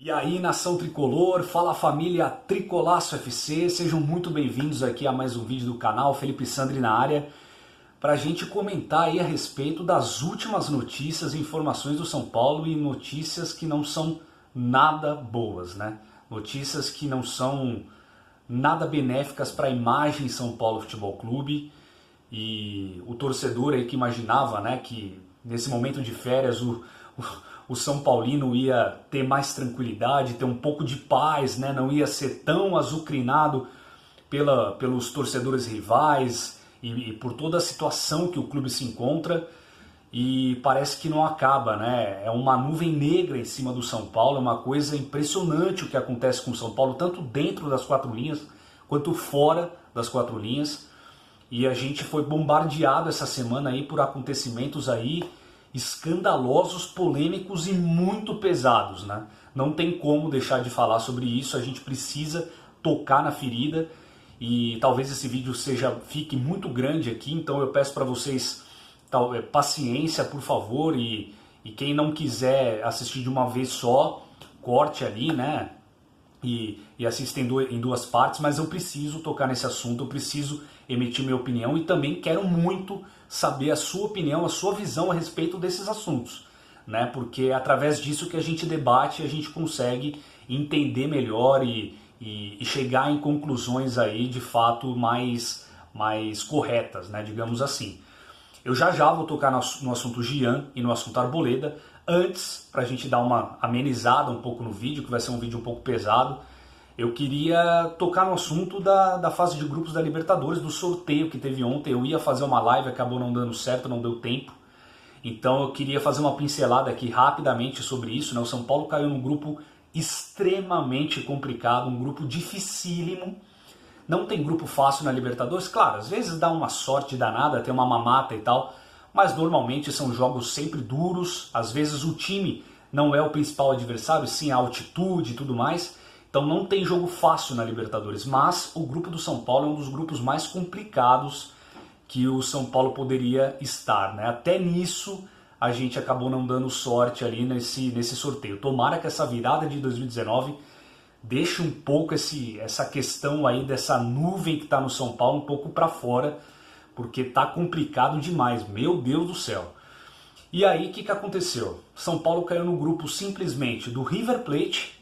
E aí, nação tricolor, fala família Tricolaço FC, sejam muito bem-vindos aqui a mais um vídeo do canal, Felipe Sandri na área, para a gente comentar aí a respeito das últimas notícias e informações do São Paulo e notícias que não são nada boas, né? Notícias que não são nada benéficas para a imagem São Paulo Futebol Clube e o torcedor aí que imaginava, né, que nesse momento de férias o São Paulino ia ter mais tranquilidade, ter um pouco de paz, né? Não ia ser tão azucrinado pelos torcedores rivais e por toda a situação que o clube se encontra, e parece que não acaba, né? É uma nuvem negra em cima do São Paulo, é uma coisa impressionante o que acontece com o São Paulo, tanto dentro das quatro linhas quanto fora das quatro linhas, e a gente foi bombardeado essa semana aí por acontecimentos aí escandalosos, polêmicos e muito pesados, né? Não tem como deixar de falar sobre isso, a gente precisa tocar na ferida e talvez esse vídeo fique muito grande aqui, então eu peço para vocês paciência, por favor, e quem não quiser assistir de uma vez só, corte ali, né? E assista em duas partes, mas eu preciso tocar nesse assunto, eu preciso emitir minha opinião e também quero muito saber a sua opinião, a sua visão a respeito desses assuntos, né? Porque é através disso que a gente debate, a gente consegue entender melhor e chegar em conclusões aí de fato mais corretas, né? Digamos assim. Eu já vou tocar no assunto Gian e no assunto Arboleda. Antes, para a gente dar uma amenizada um pouco no vídeo, que vai ser um vídeo um pouco pesado, eu queria tocar no assunto da fase de grupos da Libertadores, do sorteio que teve ontem. Eu ia fazer uma live, acabou não dando certo, não deu tempo. Então eu queria fazer uma pincelada aqui rapidamente sobre isso, né? O São Paulo caiu num grupo extremamente complicado, um grupo dificílimo. Não tem grupo fácil na Libertadores, claro, às vezes dá uma sorte danada, tem uma mamata e tal, mas normalmente são jogos sempre duros, às vezes o time não é o principal adversário, sim a altitude e tudo mais, então não tem jogo fácil na Libertadores, mas o grupo do São Paulo é um dos grupos mais complicados que o São Paulo poderia estar, né? Até nisso a gente acabou não dando sorte ali nesse sorteio. Tomara que essa virada de 2019 deixe um pouco essa questão aí dessa nuvem que está no São Paulo um pouco para fora, porque tá complicado demais, meu Deus do céu. E aí o que aconteceu? São Paulo caiu no grupo simplesmente do River Plate,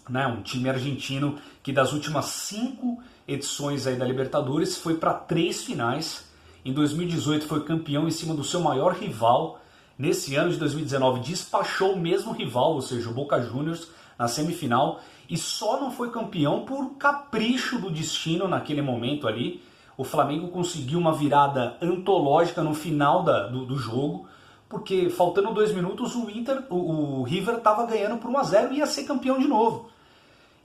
né, um time argentino que das últimas 5 edições aí da Libertadores foi para 3 finais. Em 2018 foi campeão em cima do seu maior rival. Nesse ano de 2019 despachou o mesmo rival, ou seja, o Boca Juniors, na semifinal, e só não foi campeão por capricho do destino naquele momento ali. O Flamengo conseguiu uma virada antológica no final do jogo, porque faltando 2 minutos o River estava ganhando por 1-0 e ia ser campeão de novo.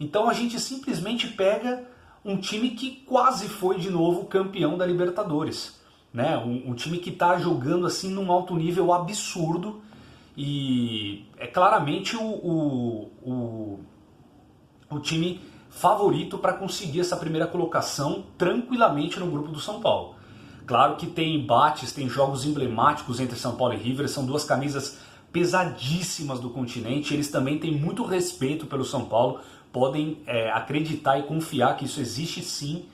Então a gente simplesmente pega um time que quase foi de novo campeão da Libertadores, né? Um time que está jogando assim num alto nível absurdo e é claramente o time favorito para conseguir essa primeira colocação tranquilamente no grupo do São Paulo. Claro que tem embates, tem jogos emblemáticos entre São Paulo e River, são duas camisas pesadíssimas do continente, eles também têm muito respeito pelo São Paulo, podem acreditar e confiar que isso existe sim,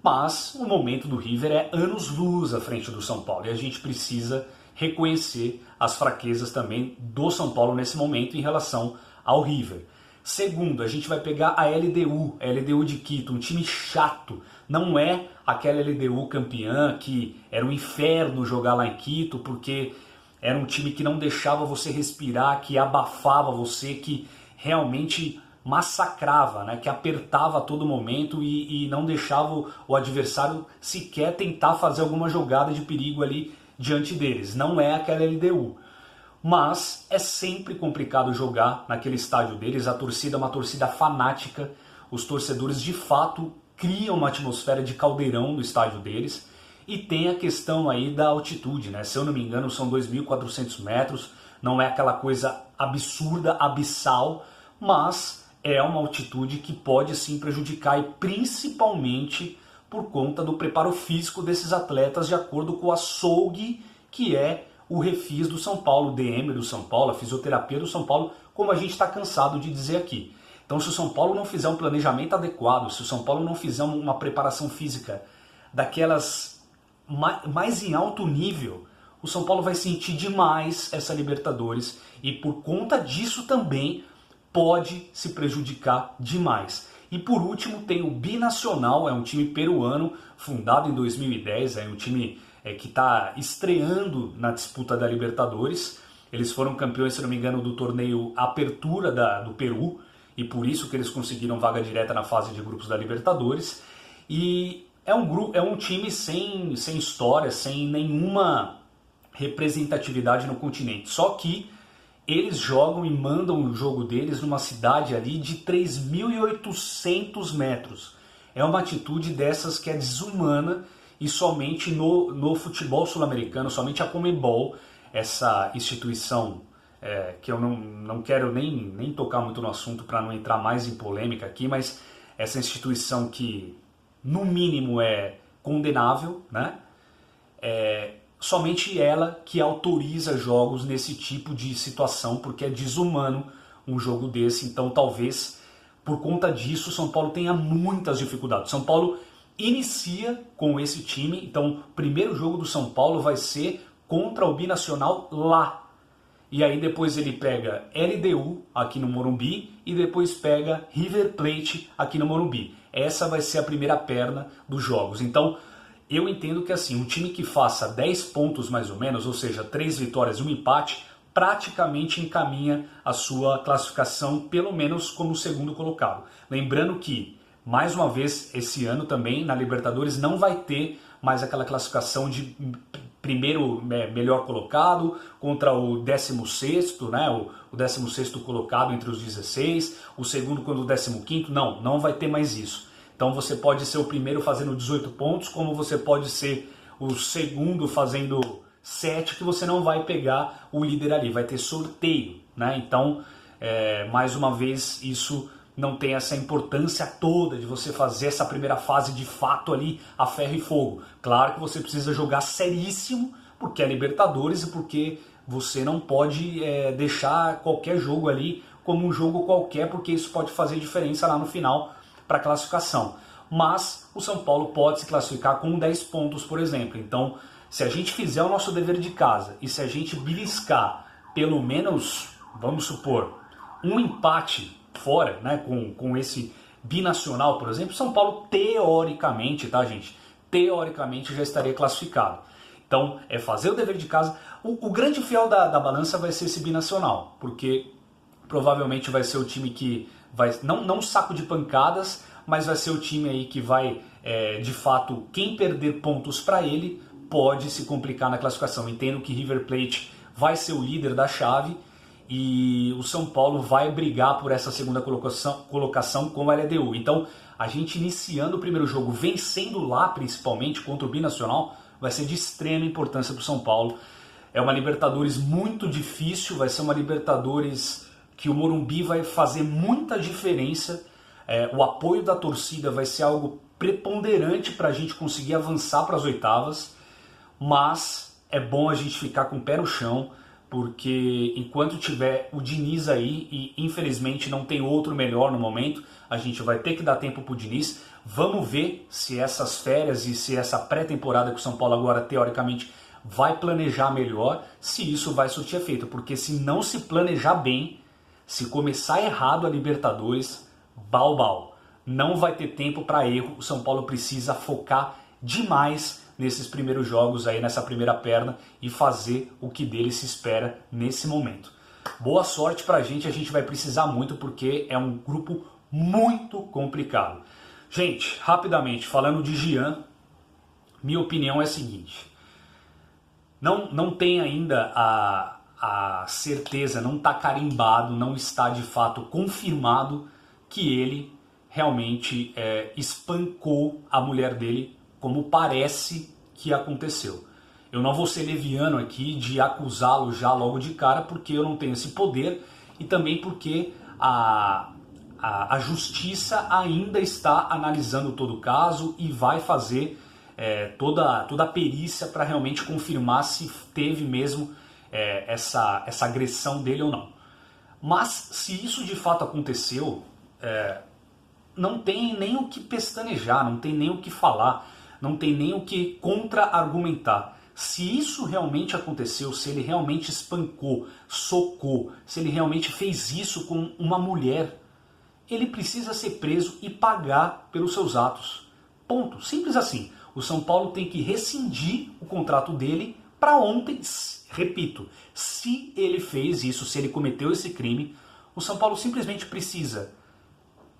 mas o momento do River é anos-luz à frente do São Paulo e a gente precisa reconhecer as fraquezas também do São Paulo nesse momento em relação ao River. Segundo, a gente vai pegar a LDU de Quito, um time chato. Não é aquela LDU campeã que era um inferno jogar lá em Quito, porque era um time que não deixava você respirar, que abafava você, que realmente massacrava, né? Que apertava a todo momento e não deixava o adversário sequer tentar fazer alguma jogada de perigo ali diante deles. Não é aquela LDU. Mas é sempre complicado jogar naquele estádio deles, a torcida é uma torcida fanática, os torcedores de fato criam uma atmosfera de caldeirão no estádio deles, e tem a questão aí da altitude, né? Se eu não me engano são 2.400 metros, não é aquela coisa absurda, abissal, mas é uma altitude que pode sim prejudicar, e principalmente por conta do preparo físico desses atletas, de acordo com o açougue que é o refis do São Paulo, o DM do São Paulo, a fisioterapia do São Paulo, como a gente está cansado de dizer aqui. Então, se o São Paulo não fizer um planejamento adequado, se o São Paulo não fizer uma preparação física daquelas mais em alto nível, o São Paulo vai sentir demais essa Libertadores e por conta disso também pode se prejudicar demais. E por último tem o Binacional, é um time peruano fundado em 2010, é um time que está estreando na disputa da Libertadores. Eles foram campeões, se não me engano, do torneio Apertura do Peru, e por isso que eles conseguiram vaga direta na fase de grupos da Libertadores. E é um time sem história, sem nenhuma representatividade no continente. Só que eles jogam e mandam o jogo deles numa cidade ali de 3.800 metros. É uma atitude dessas que é desumana e somente no futebol sul-americano, somente a Conmebol, essa instituição que eu não quero nem tocar muito no assunto para não entrar mais em polêmica aqui, mas essa instituição que no mínimo é condenável, né? Somente ela que autoriza jogos nesse tipo de situação, porque é desumano um jogo desse. Então talvez por conta disso o São Paulo tenha muitas dificuldades. São Paulo inicia com esse time, então o primeiro jogo do São Paulo vai ser contra o Binacional lá. E aí depois ele pega LDU aqui no Morumbi e depois pega River Plate aqui no Morumbi. Essa vai ser a primeira perna dos jogos. Então eu entendo que assim, um time que faça 10 pontos mais ou menos, ou seja, 3 vitórias e um empate, praticamente encaminha a sua classificação, pelo menos como segundo colocado. Lembrando que, mais uma vez, esse ano também, na Libertadores, não vai ter mais aquela classificação de primeiro melhor colocado contra o 16º, né? O 16º colocado entre os 16, o segundo contra o 15º, não vai ter mais isso. Então você pode ser o primeiro fazendo 18 pontos, como você pode ser o segundo fazendo 7, que você não vai pegar o líder ali, vai ter sorteio, né? Então, mais uma vez, isso não tem essa importância toda de você fazer essa primeira fase de fato ali a ferro e fogo. Claro que você precisa jogar seríssimo, porque é Libertadores e porque você não pode deixar qualquer jogo ali como um jogo qualquer, porque isso pode fazer diferença lá no final para a classificação. Mas o São Paulo pode se classificar com 10 pontos, por exemplo. Então, se a gente fizer o nosso dever de casa e se a gente beliscar pelo menos, vamos supor, um empate fora, né, com esse Binacional, por exemplo, São Paulo teoricamente, tá, gente? Teoricamente já estaria classificado. Então, é fazer o dever de casa. O grande fiel da balança vai ser esse Binacional, porque provavelmente vai ser o time que vai, não um saco de pancadas, mas vai ser o time aí que vai, de fato, quem perder pontos para ele pode se complicar na classificação. Entendo que River Plate vai ser o líder da chave e o São Paulo vai brigar por essa segunda colocação com a LDU. Então, a gente iniciando o primeiro jogo, vencendo lá principalmente contra o Binacional, vai ser de extrema importância para o São Paulo. É uma Libertadores muito difícil, vai ser uma Libertadores que o Morumbi vai fazer muita diferença. O apoio da torcida vai ser algo preponderante para a gente conseguir avançar para as oitavas, mas é bom a gente ficar com o pé no chão, porque enquanto tiver o Diniz aí, e infelizmente não tem outro melhor no momento, a gente vai ter que dar tempo para o Diniz. Vamos ver se essas férias e se essa pré-temporada que o São Paulo agora teoricamente vai planejar melhor, se isso vai surtir efeito, porque se não se planejar bem, se começar errado a Libertadores, bau. Não vai ter tempo para erro. O São Paulo precisa focar demais nesses primeiros jogos aí, nessa primeira perna, e fazer o que dele se espera nesse momento. Boa sorte pra gente, a gente vai precisar muito porque é um grupo muito complicado. Gente, rapidamente, falando de Jean, minha opinião é a seguinte. Não tem ainda a certeza, não está carimbado, não está de fato confirmado que ele realmente espancou a mulher dele, como parece que aconteceu. Eu não vou ser leviano aqui de acusá-lo já logo de cara, porque eu não tenho esse poder e também porque a justiça ainda está analisando todo o caso e vai fazer toda a perícia para realmente confirmar se teve mesmo essa agressão dele ou não. Mas se isso de fato aconteceu, não tem nem o que pestanejar, não tem nem o que falar, não tem nem o que contra-argumentar. Se isso realmente aconteceu, se ele realmente espancou, socou, se ele realmente fez isso com uma mulher, ele precisa ser preso e pagar pelos seus atos. Ponto. Simples assim. O São Paulo tem que rescindir o contrato dele para ontem. Repito, se ele fez isso, se ele cometeu esse crime, o São Paulo simplesmente precisa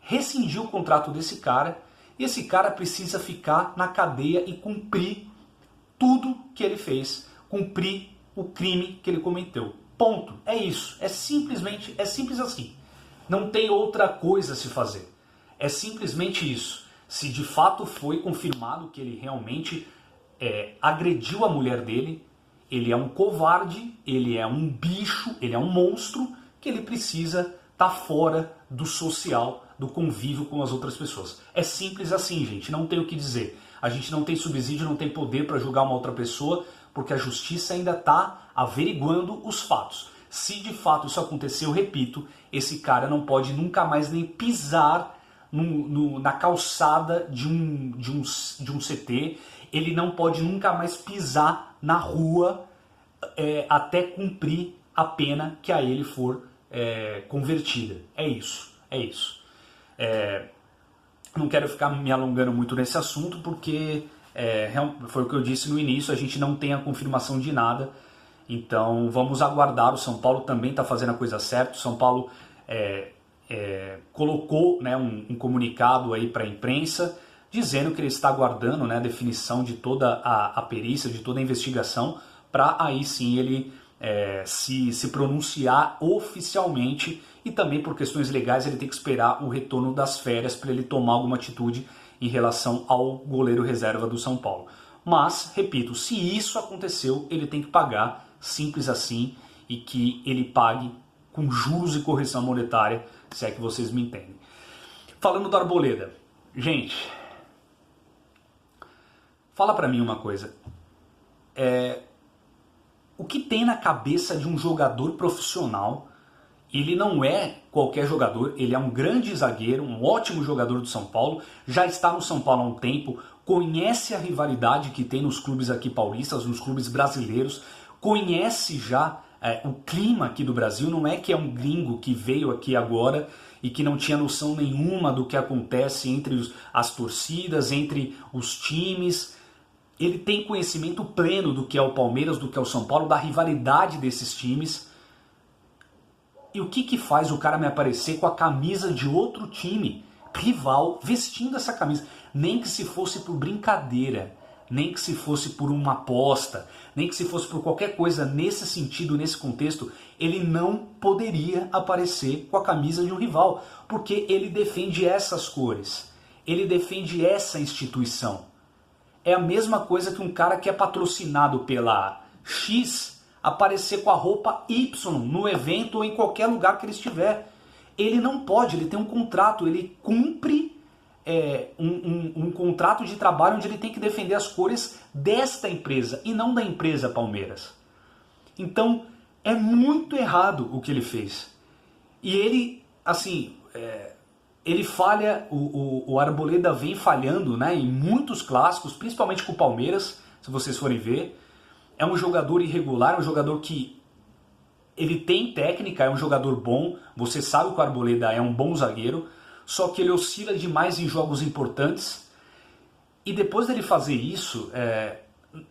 rescindir o contrato desse cara e esse cara precisa ficar na cadeia e cumprir tudo que ele fez, cumprir o crime que ele cometeu. Ponto. É isso. É simples assim. Não tem outra coisa a se fazer. É simplesmente isso. Se de fato foi confirmado que ele realmente agrediu a mulher dele, ele é um covarde, ele é um bicho, ele é um monstro, que ele precisa estar fora do social, do convívio com as outras pessoas. É simples assim, gente, não tem o que dizer. A gente não tem subsídio, não tem poder para julgar uma outra pessoa, porque a justiça ainda está averiguando os fatos. Se de fato isso aconteceu, eu repito, esse cara não pode nunca mais nem pisar na calçada de um CT, ele não pode nunca mais pisar na rua até cumprir a pena que a ele for convertida. É isso. Não quero ficar me alongando muito nesse assunto, porque foi o que eu disse no início, a gente não tem a confirmação de nada, então vamos aguardar. O São Paulo também está fazendo a coisa certa. O São Paulo colocou, né, um comunicado aí para a imprensa, dizendo que ele está aguardando, né, a definição de toda a perícia, de toda a investigação, para aí sim ele se pronunciar oficialmente, e também por questões legais ele tem que esperar o retorno das férias para ele tomar alguma atitude em relação ao goleiro reserva do São Paulo. Mas, repito, se isso aconteceu, ele tem que pagar, simples assim, e que ele pague com juros e correção monetária, se é que vocês me entendem. Falando do Arboleda, gente, fala pra mim uma coisa. O que tem na cabeça de um jogador profissional? Ele não é qualquer jogador, ele é um grande zagueiro, um ótimo jogador do São Paulo, já está no São Paulo há um tempo, conhece a rivalidade que tem nos clubes aqui paulistas, nos clubes brasileiros, conhece já o clima aqui do Brasil. Não é que é um gringo que veio aqui agora e que não tinha noção nenhuma do que acontece entre as torcidas, entre os times. Ele tem conhecimento pleno do que é o Palmeiras, do que é o São Paulo, da rivalidade desses times. E o que faz o cara me aparecer com a camisa de outro time rival, vestindo essa camisa? Nem que se fosse por brincadeira, nem que se fosse por uma aposta, nem que se fosse por qualquer coisa nesse sentido, nesse contexto, ele não poderia aparecer com a camisa de um rival, porque ele defende essas cores, ele defende essa instituição. É a mesma coisa que um cara que é patrocinado pela X aparecer com a roupa Y no evento ou em qualquer lugar que ele estiver. Ele não pode, ele tem um contrato, ele cumpre um contrato de trabalho onde ele tem que defender as cores desta empresa e não da empresa Palmeiras. Então é muito errado o que ele fez. E ele, assim, ele falha, o Arboleda vem falhando, né, em muitos clássicos, principalmente com o Palmeiras, se vocês forem ver. É um jogador irregular, é um jogador que ele tem técnica, é um jogador bom, você sabe que o Arboleda é um bom zagueiro, só que ele oscila demais em jogos importantes. E depois dele fazer isso,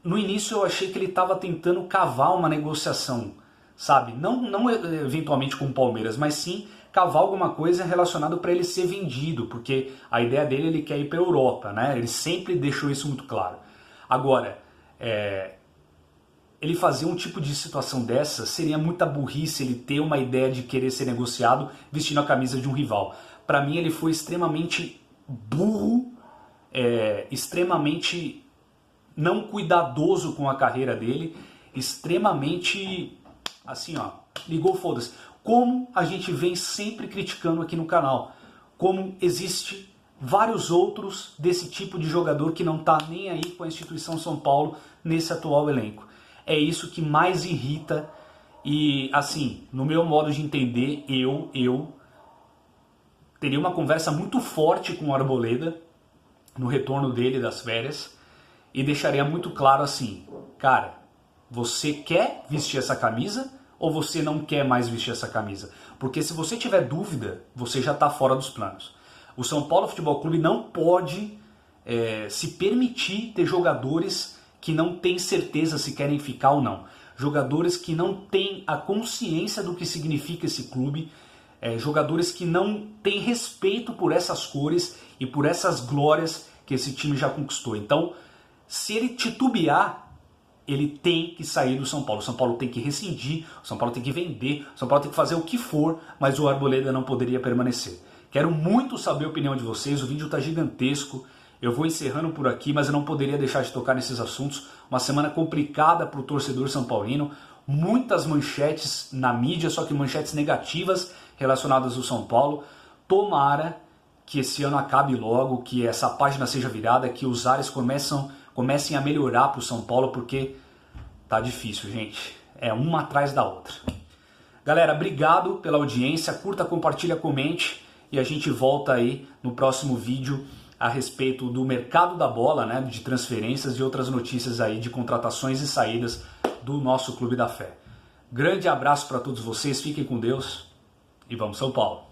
no início eu achei que ele estava tentando cavar uma negociação, sabe? Não eventualmente com o Palmeiras, mas sim cavar alguma coisa relacionada para ele ser vendido, porque a ideia dele, ele quer ir para a Europa, né? Ele sempre deixou isso muito claro. Agora, ele fazer um tipo de situação dessa seria muita burrice, ele ter uma ideia de querer ser negociado vestindo a camisa de um rival. Para mim ele foi extremamente burro, extremamente não cuidadoso com a carreira dele, extremamente assim, ó, ligou foda-se. Como a gente vem sempre criticando aqui no canal, como existe vários outros desse tipo de jogador que não tá nem aí com a instituição São Paulo nesse atual elenco. É isso que mais irrita E assim, no meu modo de entender, eu teria uma conversa muito forte com o Arboleda no retorno dele das férias e deixaria muito claro assim, cara, você quer vestir essa camisa ou você não quer mais vestir essa camisa? Porque se você tiver dúvida, você já está fora dos planos. O São Paulo Futebol Clube não pode se permitir ter jogadores que não têm certeza se querem ficar ou não. Jogadores que não têm a consciência do que significa esse clube, jogadores que não têm respeito por essas cores e por essas glórias que esse time já conquistou. Então, se ele titubear, ele tem que sair do São Paulo. O São Paulo tem que rescindir, o São Paulo tem que vender, o São Paulo tem que fazer o que for, mas o Arboleda não poderia permanecer. Quero muito saber a opinião de vocês, o vídeo está gigantesco. Eu vou encerrando por aqui, mas eu não poderia deixar de tocar nesses assuntos. Uma semana complicada para o torcedor são paulino, muitas manchetes na mídia, só que manchetes negativas relacionadas ao São Paulo. Tomara que esse ano acabe logo, que essa página seja virada, que os ares comecem a melhorar para o São Paulo, porque tá difícil, gente. É uma atrás da outra. Galera, obrigado pela audiência, curta, compartilha, comente e a gente volta aí no próximo vídeo a respeito do mercado da bola, né, de transferências e outras notícias aí de contratações e saídas do nosso Clube da Fé. Grande abraço para todos vocês, fiquem com Deus e vamos São Paulo!